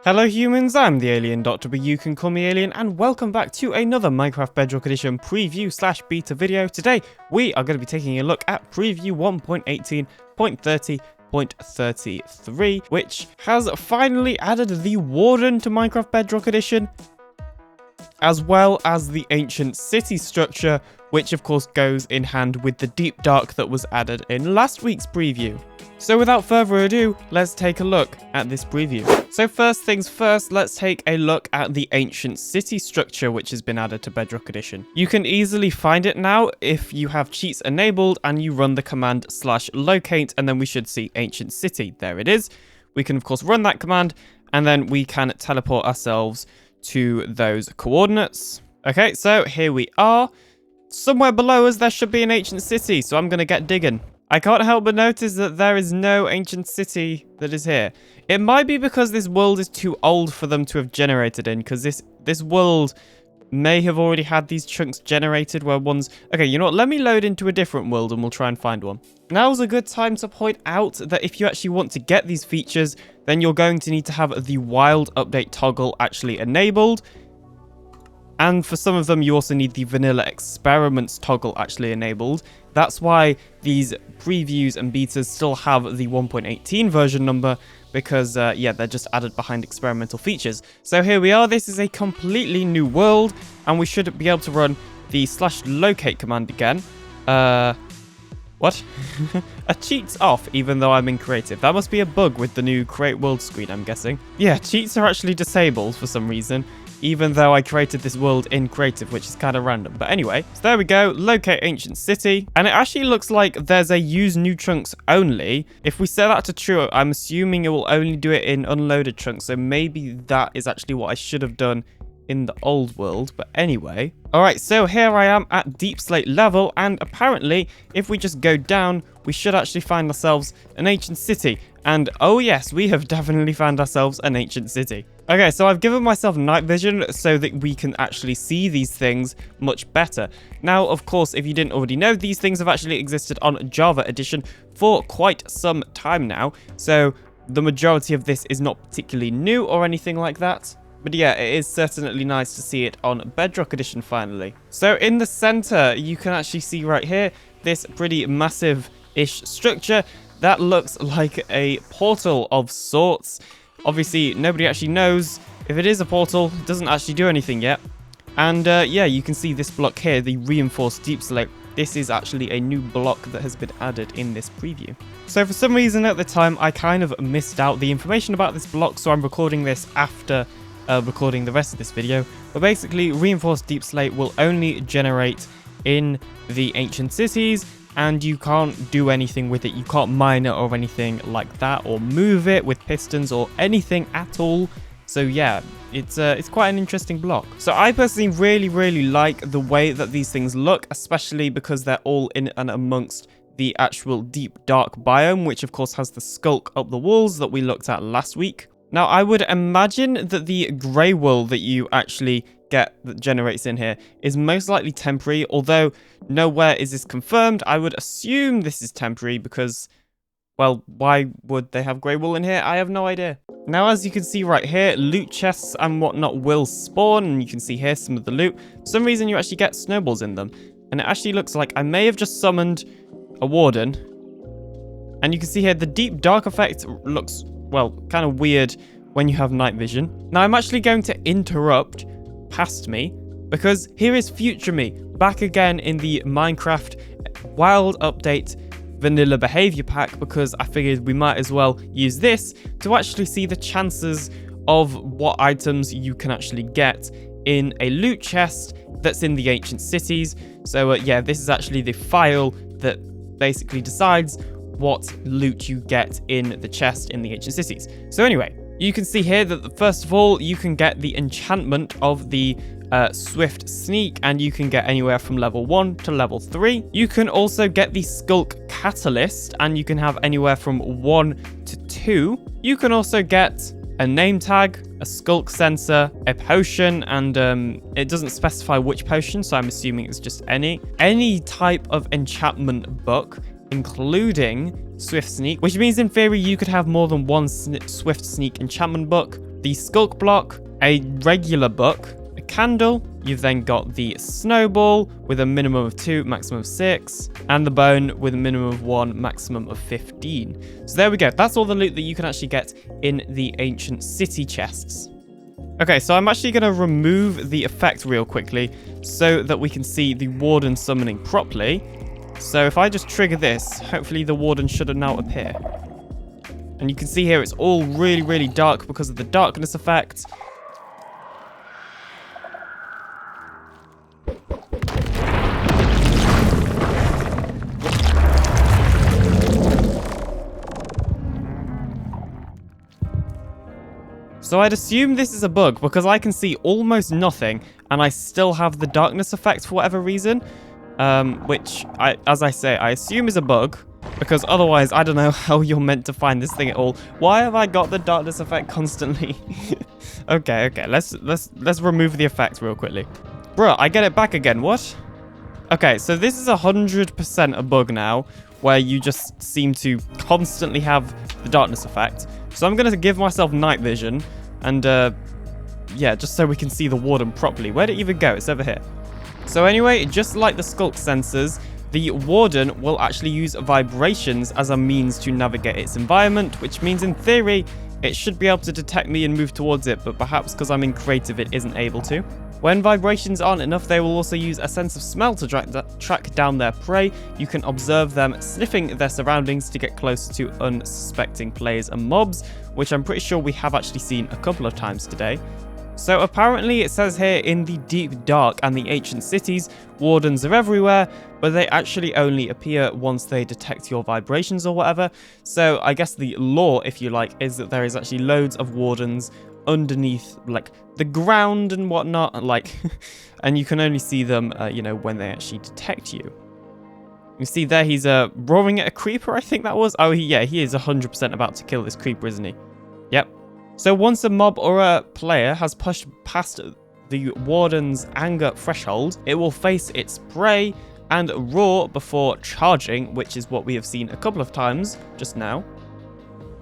Hello humans, I'm the TheAlienDoctor, but you can call me Alien, and welcome back to another Minecraft Bedrock Edition preview/beta video. Today, we are going to be taking a look at preview 1.18.30.33, which has finally added the Warden to Minecraft Bedrock Edition, as well as the ancient city structure, which of course goes in hand with the deep dark that was added in last week's preview. So without further ado, let's take a look at this preview. So first things first, let's take a look at the ancient city structure which has been added to Bedrock Edition. You can easily find it now if you have cheats enabled and you run the command /locate, and then we should see ancient city. There it is. We can of course run that command and then we can teleport ourselves to those coordinates. Okay, so here we are. Somewhere below us there should be an ancient city, so I'm going to get digging. I can't help but notice that there is no ancient city that is here. It might be because this world is too old for them to have generated in, because this world may have already had these chunks generated where one's... Okay, you know what? Let me load into a different world and we'll try and find one. Now's a good time to point out that if you actually want to get these features, then you're going to need to have the wild update toggle actually enabled. And for some of them, you also need the vanilla experiments toggle actually enabled. That's why these previews and betas still have the 1.18 version number, because, yeah, they're just added behind experimental features. So here we are. This is a completely new world, and we should be able to run the /locate command again. What? A cheat's off, even though I'm in creative. That must be a bug with the new create world screen, I'm guessing. Yeah, cheats are actually disabled for some reason, even though I created this world in creative, which is kind of random. But anyway, so there we go, locate ancient city. And it actually looks like there's a use new chunks only. If we set that to true, I'm assuming it will only do it in unloaded chunks. So maybe that is actually what I should have done in the old world. But anyway, all right, so here I am at deep slate level. And apparently, if we just go down, we should actually find ourselves an ancient city. And oh yes, we have definitely found ourselves an ancient city. Okay, so I've given myself night vision so that we can actually see these things much better. Now, of course, if you didn't already know, these things have actually existed on Java Edition for quite some time now. So the majority of this is not particularly new or anything like that. But yeah, it is certainly nice to see it on Bedrock Edition finally. So in the center, you can actually see right here, this pretty massive-ish structure that looks like a portal of sorts. Obviously, nobody actually knows if it is a portal. It doesn't actually do anything yet. And yeah, you can see this block here, the reinforced deep slate. This is actually a new block that has been added in this preview. So for some reason at the time, I kind of missed out the information about this block, so I'm recording this after recording the rest of this video. But basically, reinforced deep slate will only generate in the ancient cities, and you can't do anything with it. You can't mine it or anything like that, or move it with pistons or anything at all. So yeah, it's quite an interesting block. So I personally really like the way that these things look, especially because they're all in and amongst the actual deep dark biome, which of course has the skulk up the walls that we looked at last week. Now, I would imagine that the grey wool that you actually get that generates in here is most likely temporary, although nowhere is this confirmed. I would assume this is temporary because, well, why would they have grey wool in here? I have no idea. Now, as you can see right here, loot chests and whatnot will spawn, and you can see here some of the loot. For some reason, you actually get snowballs in them, and it actually looks like I may have just summoned a warden. And you can see here the deep dark effect looks, well, kind of weird when you have night vision. Now, I'm actually going to interrupt past me because here is future me back again in the Minecraft Wild Update Vanilla Behavior Pack, because I figured we might as well use this to actually see the chances of what items you can actually get in a loot chest that's in the ancient cities. So yeah, this is actually the file that basically decides what loot you get in the chest in the ancient cities. So anyway, you can see here that first of all, you can get the enchantment of the Swift Sneak, and you can get anywhere from level 1 to level 3. You can also get the Skulk Catalyst, and you can have anywhere from 1 to 2. You can also get a name tag, a Skulk Sensor, a potion, and it doesn't specify which potion, so I'm assuming it's just any type of enchantment book, including Swift Sneak, which means in theory you could have more than one Swift Sneak enchantment book. the skulk block, a regular book, a candle. You've then got the snowball with a minimum of 2, maximum of 6, and the bone with a minimum of 1, maximum of 15. So there we go. That's all the loot that you can actually get in the ancient city chests. Okay, so I'm actually going to remove the effect real quickly so that we can see the warden summoning properly. So if I just trigger this, hopefully the warden should now appear. And you can see here it's all really, really dark because of the darkness effect. So I'd assume this is a bug because I can see almost nothing and I still have the darkness effect for whatever reason. Which, as I say, I assume is a bug because otherwise I don't know how you're meant to find this thing at all. Why have I got the darkness effect constantly? Okay, let's remove the effect real quickly. Bruh, I get it back again, what? Okay, so this is 100% a bug now where you just seem to constantly have the darkness effect. So I'm going to give myself night vision and, yeah, just so we can see the warden properly. Where'd it even go? It's over here. So anyway, just like the skulk sensors, the warden will actually use vibrations as a means to navigate its environment, which means in theory, it should be able to detect me and move towards it, but perhaps because I'm in creative, it isn't able to. When vibrations aren't enough, they will also use a sense of smell to track down their prey. You can observe them sniffing their surroundings to get closer to unsuspecting players and mobs, which I'm pretty sure we have actually seen a couple of times today. So apparently it says here in the deep dark and the ancient cities, wardens are everywhere, but they actually only appear once they detect your vibrations or whatever. So I guess the lore, if you like, is that there is actually loads of wardens underneath like the ground and whatnot, like, and you can only see them, you know, when they actually detect you. You see there, he's roaring at a creeper, I think that was. Oh, yeah, he is 100% about to kill this creeper, isn't he? Yep. So once a mob or a player has pushed past the warden's anger threshold, it will face its prey and roar before charging, which is what we have seen a couple of times just now.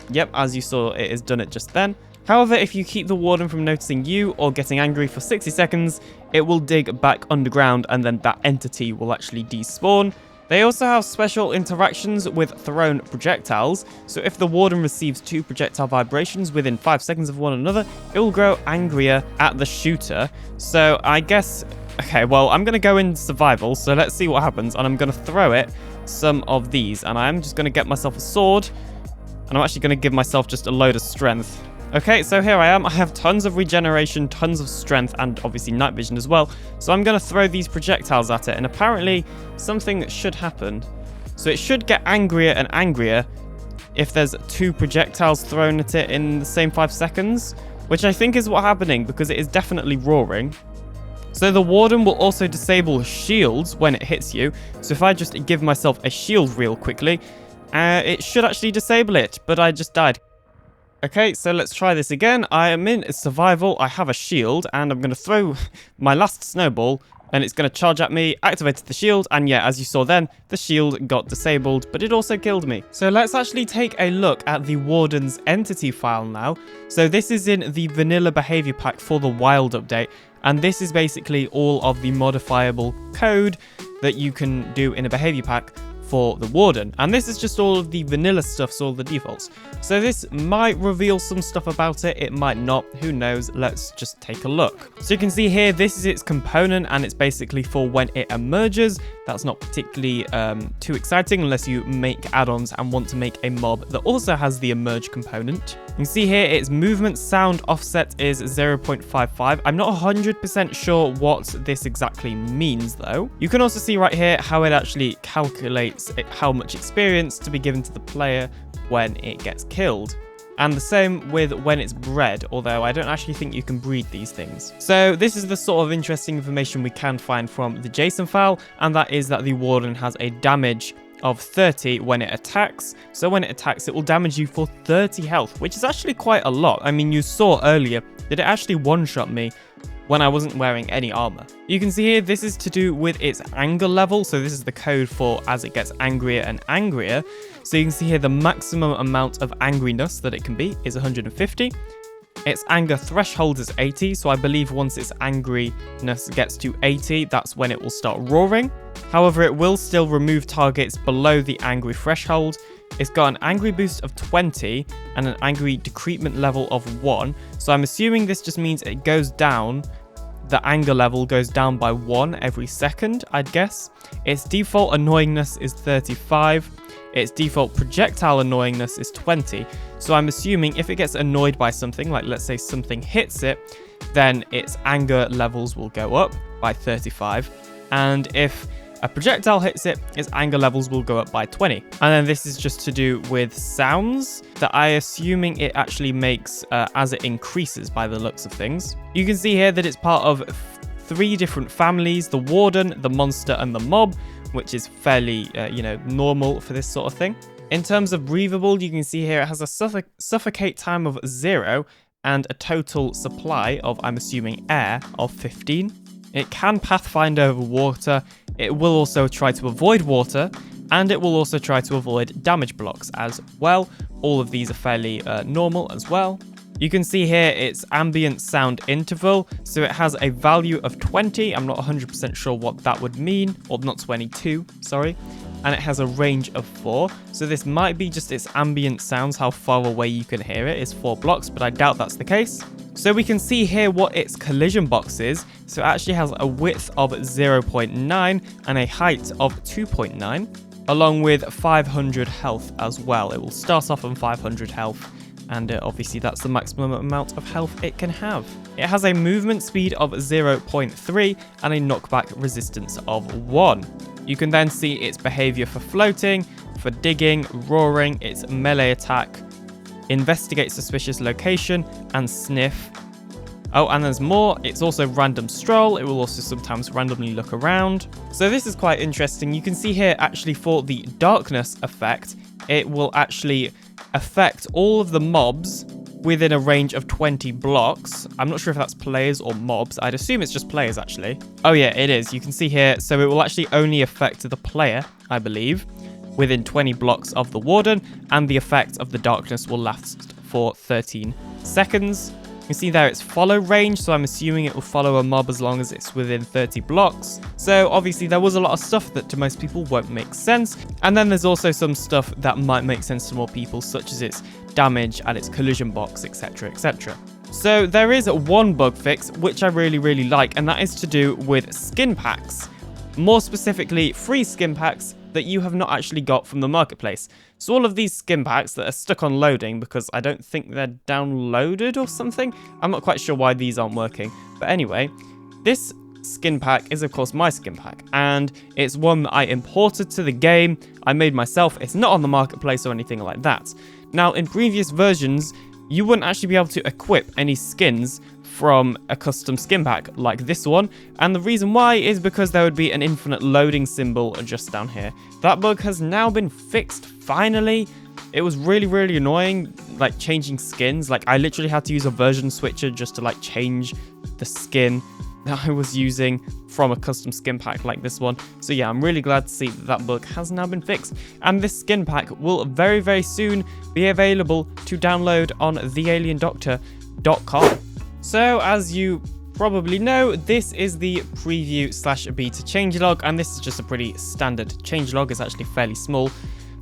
Yep, as you saw, it has done it just then. However, if you keep the warden from noticing you or getting angry for 60 seconds, it will dig back underground and then that entity will actually despawn. They also have special interactions with thrown projectiles, so if the warden receives 2 projectile vibrations within 5 seconds of one another, it will grow angrier at the shooter. So I guess, okay, well, I'm going to go in survival, so let's see what happens, and I'm going to throw it some of these, and I'm just going to get myself a sword, and I'm actually going to give myself just a load of strength. Okay, so here I am. I have tons of regeneration, tons of strength, and obviously night vision as well. So I'm going to throw these projectiles at it, and apparently something should happen. So it should get angrier and angrier if there's 2 projectiles thrown at it in the same 5 seconds, which I think is what's happening because it is definitely roaring. So the warden will also disable shields when it hits you. So if I just give myself a shield real quickly, it should actually disable it, but I just died. Okay, so let's try this again. I am in survival, I have a shield, and I'm going to throw my last snowball, and it's going to charge at me, activated the shield, and yeah, as you saw then, the shield got disabled, but it also killed me. So let's actually take a look at the warden's entity file now. So this is in the vanilla behavior pack for the wild update, and this is basically all of the modifiable code that you can do in a behavior pack for the warden, and this is just all of the vanilla stuff, so all the defaults. So this might reveal some stuff about it, it might not, who knows. Let's just take a look. So you can see here, this is its component, and it's basically for when it emerges. That's not particularly too exciting unless you make add-ons and want to make a mob that also has the emerge component. You can see here its movement sound offset is 0.55. I'm not 100% sure what this exactly means though. You can also see right here how it actually calculates how much experience to be given to the player when it gets killed. And the same with when it's bred, although I don't actually think you can breed these things. So this is the sort of interesting information we can find from the JSON file, and that is that the warden has a damage of 30 when it attacks. So when it attacks, it will damage you for 30 health, which is actually quite a lot. I mean, you saw earlier that it actually one-shot me when I wasn't wearing any armor. You can see here, this is to do with its anger level. So this is the code for as it gets angrier and angrier. So you can see here the maximum amount of angriness that it can be is 150. Its anger threshold is 80, so I believe once its angriness gets to 80, that's when it will start roaring. However, it will still remove targets below the angry threshold. It's got an angry boost of 20 and an angry decrement level of 1. So I'm assuming this just means it goes down. The anger level goes down by 1 every second, I'd guess. Its default annoyingness is 35. Its default projectile annoyingness is 20. So I'm assuming if it gets annoyed by something, like let's say something hits it, then its anger levels will go up by 35. And if a projectile hits it, its anger levels will go up by 20. And then this is just to do with sounds that I assuming it actually makes as it increases by the looks of things. You can see here that it's part of 3 different families: the Warden, the Monster, and the Mob, which is fairly, normal for this sort of thing. In terms of breathable, you can see here it has a suffocate time of 0 and a total supply of, I'm assuming, air of 15. It can pathfind over water. It will also try to avoid water, and it will also try to avoid damage blocks as well. All of these are fairly normal as well. You can see here its ambient sound interval, so it has a value of 20. I'm not 100% sure what that would mean, or not 22, sorry. And it has a range of 4. So this might be just its ambient sounds, how far away you can hear it. It's 4 blocks, but I doubt that's the case. So we can see here what its collision box is. So it actually has a width of 0.9 and a height of 2.9, along with 500 health as well. It will start off on 500 health, and obviously that's the maximum amount of health it can have. It has a movement speed of 0.3 and a knockback resistance of 1. You can then see its behavior for floating, for digging, roaring, its melee attack, investigate suspicious location, and sniff. Oh, and there's more. It's also random stroll. It will also sometimes randomly look around. So this is quite interesting. You can see here actually for the darkness effect, it will actually affect all of the mobs within a range of 20 blocks. I'm not sure if that's players or mobs. I'd assume it's just players, actually. Oh yeah, it is. You can see here. So it will actually only affect the player, I believe, within 20 blocks of the Warden, and the effect of the darkness will last for 13 seconds. You can see there it's follow range, so I'm assuming it will follow a mob as long as it's within 30 blocks. So obviously there was a lot of stuff that to most people won't make sense. And then there's also some stuff that might make sense to more people, such as its damage and its collision box, etc, etc. So there is one bug fix which I really like, and that is to do with skin packs. More specifically, free skin packs that you have not actually got from the marketplace. So all of these skin packs that are stuck on loading because I don't think they're downloaded or something. I'm not quite sure why these aren't working. But anyway, this skin pack is of course my skin pack, and it's one that I imported to the game. I made myself. It's not on the marketplace or anything like that. Now, in previous versions, you wouldn't actually be able to equip any skins from a custom skin pack like this one, and the reason why is because there would be an infinite loading symbol just down here. That bug has now been fixed, finally. It was really annoying, like changing skins. Like I literally had to use a version switcher just to like change the skin that I was using from a custom skin pack like this one. So yeah, I'm really glad to see that that bug has now been fixed, and this skin pack will very soon be available to download on TheAlienDoctor.com. So as you probably know, this is the preview/beta changelog, and this is just a pretty standard changelog. It's actually fairly small,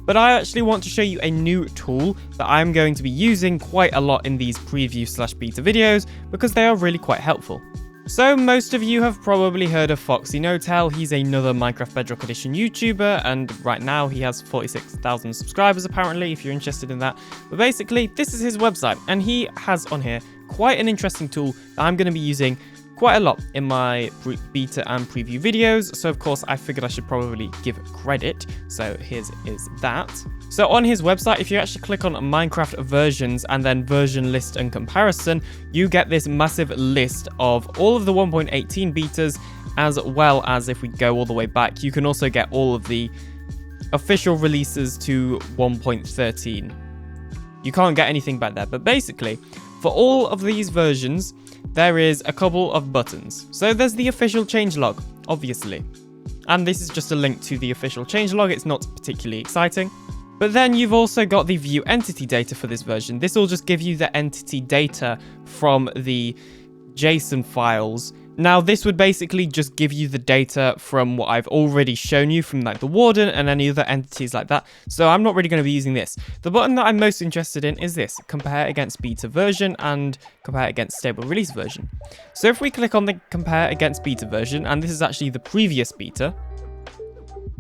but I actually want to show you a new tool that I'm going to be using quite a lot in these preview/beta videos because they are really quite helpful. So most of you have probably heard of Foxynotail. He's another Minecraft Bedrock Edition YouTuber, and right now he has 46,000 subscribers apparently, if you're interested in that. But basically, this is his website, and he has on here quite an interesting tool that I'm going to be using quite a lot in my beta and preview videos. So of course I figured I should probably give credit. So here's that. So on his website, if you actually click on Minecraft versions and then version list and comparison, you get this massive list of all of the 1.18 betas, as well as if we go all the way back, you can also get all of the official releases to 1.13. You can't get anything back there, but basically, for all of these versions, there is a couple of buttons. So there's the official changelog, obviously. And this is just a link to the official changelog. It's not particularly exciting. But then you've also got the view entity data for this version. This will just give you the entity data from the JSON files. Now, this would basically just give you the data from what I've already shown you from like the Warden and any other entities like that. So I'm not really going to be using this. The button that I'm most interested in is this: compare against beta version and compare against stable release version. So if we click on the compare against beta version, and this is actually the previous beta,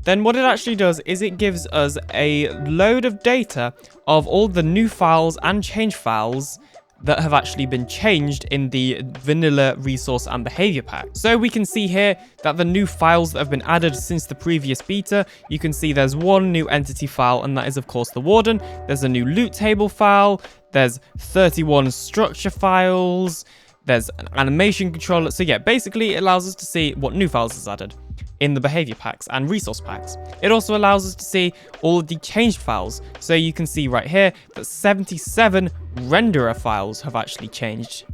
then what it actually does is it gives us a load of data of all the new files and change files that have actually been changed in the vanilla resource and behavior pack. So we can see here that the new files that have been added since the previous beta, you can see there's one new entity file, and that is of course the Warden. There's a new loot table file, there's 31 structure files, there's an animation controller. So yeah, basically it allows us to see what new files is added in the behavior packs and resource packs. It also allows us to see all of the changed files. So you can see right here that 77 renderer files have actually changed.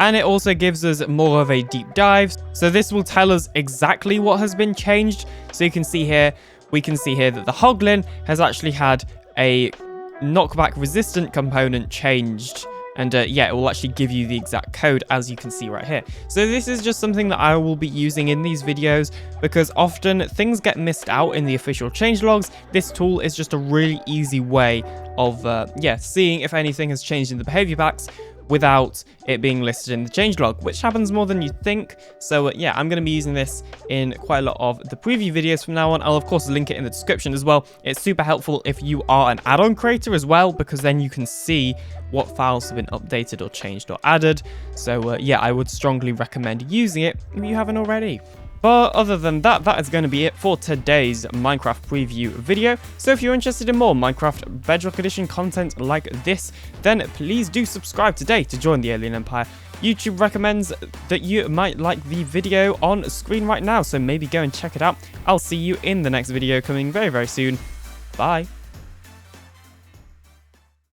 And it also gives us more of a deep dive. So this will tell us exactly what has been changed. So you can see here, we can see here that the Hoglin has actually had a knockback resistant component changed. And yeah, it will actually give you the exact code, as you can see right here. So this is just something that I will be using in these videos, because often things get missed out in the official changelogs. This tool is just a really easy way of yeah, seeing if anything has changed in the behavior packs without it being listed in the changelog, which happens more than you think. So yeah, I'm going to be using this in quite a lot of the preview videos from now on. I'll of course link it in the description as well. It's super helpful if you are an add-on creator as well, because then you can see what files have been updated or changed or added. So yeah, I would strongly recommend using it if you haven't already. But other than that, that is going to be it for today's Minecraft preview video. So if you're interested in more Minecraft Bedrock Edition content like this, then please do subscribe today to join the Alien Empire. YouTube recommends that you might like the video on screen right now, so maybe go and check it out. I'll see you in the next video coming very, very soon. Bye.